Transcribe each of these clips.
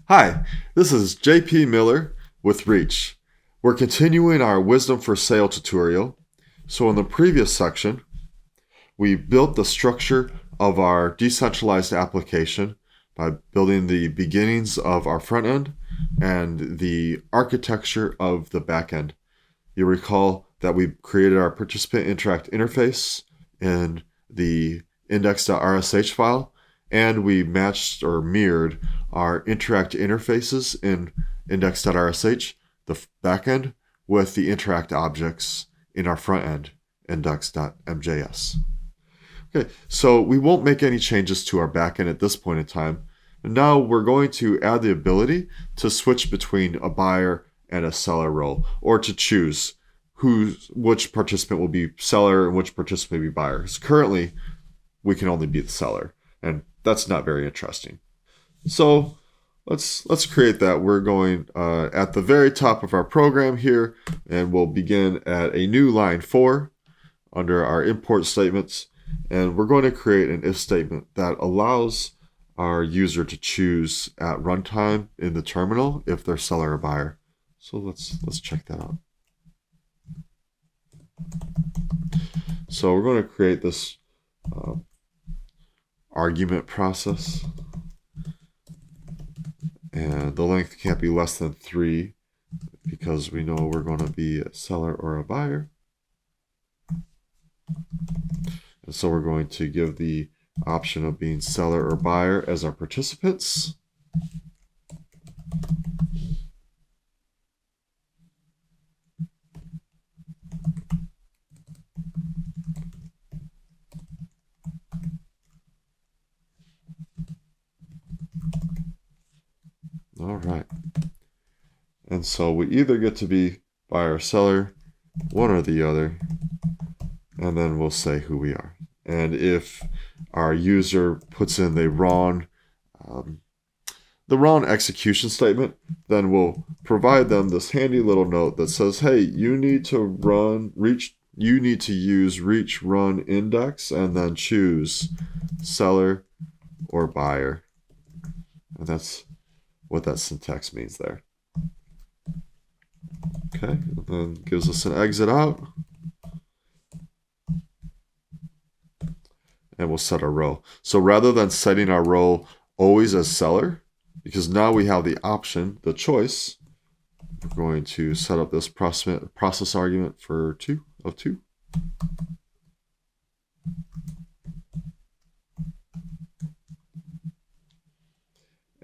Hi, this is JP Miller with Reach. We're continuing our Wisdom for Sale tutorial. So in the previous section, we built the structure of our decentralized application by building the beginnings of our front end and the architecture of the back end. You recall that we created our participant interact interface in the index.rsh file, and we matched or mirrored our interact interfaces in index.rsh, the backend, with the interact objects in our front end, index.mjs. Okay, so we won't make any changes to our backend at this point in time. And now we're going to add the ability to switch between a buyer and a seller role, or to choose which participant will be seller and which participant will be buyer. Because currently, we can only be the seller, and that's not very interesting. So let's create that. We're going at the very top of our program here, and we'll begin at a new line 4 under our import statements, and we're going to create an if statement that allows our user to choose at runtime in the terminal if they're seller or buyer. So let's check that out. So we're going to create this argument process, and the length can't be less than 3 because we know we're going to be a seller or a buyer. And so we're going to give the option of being seller or buyer as our participants. All right. And so we either get to be buyer or seller, one or the other, and then we'll say who we are. And if our user puts in the wrong execution statement, then we'll provide them this handy little note that says, hey, you need to use reach run index and then choose seller or buyer. And that's what that syntax means there. Okay, and then gives us an exit out. And we'll set our role. So rather than setting our role always as seller, because now we have the option, the choice, we're going to set up this process argument for 2 of 2.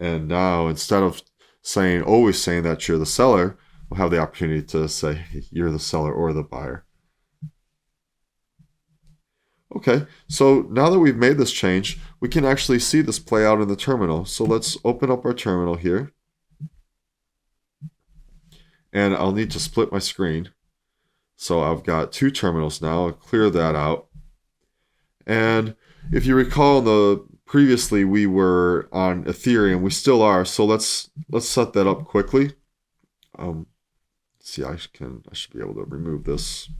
And now instead of always saying that you're the seller, we'll have the opportunity to say you're the seller or the buyer. Okay, so now that we've made this change, we can actually see this play out in the terminal. So let's open up our terminal here. And I'll need to split my screen. So I've got 2 terminals now. I'll clear that out. And if you recall, previously we were on Ethereum. We still are. So let's set that up quickly. See, I should be able to remove this.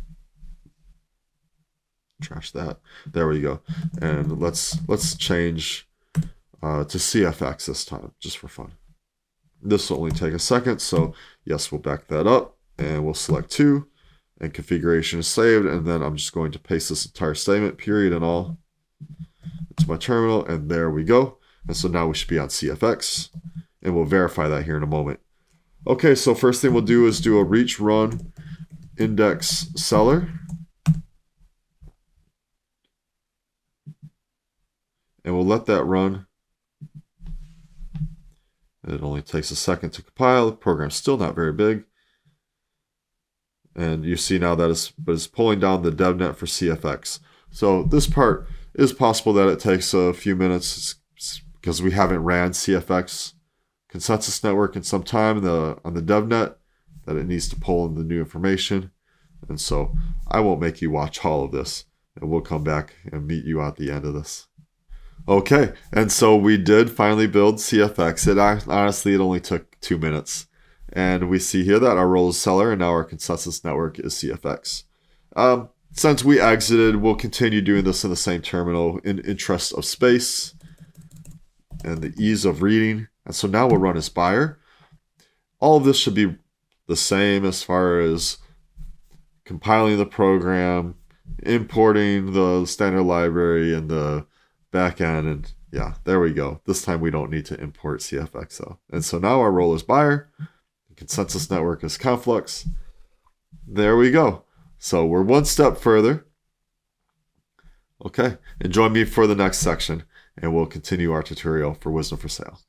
Trash that. There we go. And let's change to CFX this time, just for fun. This will only take a second, so yes, we'll back that up, and we'll select 2, and configuration is saved, and then I'm just going to paste this entire statement, period and all, into my terminal, and there we go. And so now we should be on CFX, and we'll verify that here in a moment. Okay, so first thing we'll do is do a reach run index seller. And we'll let that run. It only takes a second to compile. The program's still not very big. And you see now that it's pulling down the devnet for CFX. So this part is possible that it takes a few minutes because we haven't ran CFX consensus network in some time on the devnet, that it needs to pull in the new information. And so I won't make you watch all of this, and we'll come back and meet you at the end of this. Okay, and so we did finally build CFX. Honestly, it only took 2 minutes. And we see here that our role is seller, and now our consensus network is CFX. Since we exited, we'll continue doing this in the same terminal in interest of space and the ease of reading. And so now we'll run as buyer. All of this should be the same as far as compiling the program, importing the standard library and the backend, and yeah, there we go. This time we don't need to import CFXO. And so now our role is buyer, consensus network is Conflux. There we go. So we're one step further. Okay, and join me for the next section, and we'll continue our tutorial for Wisdom for Sale.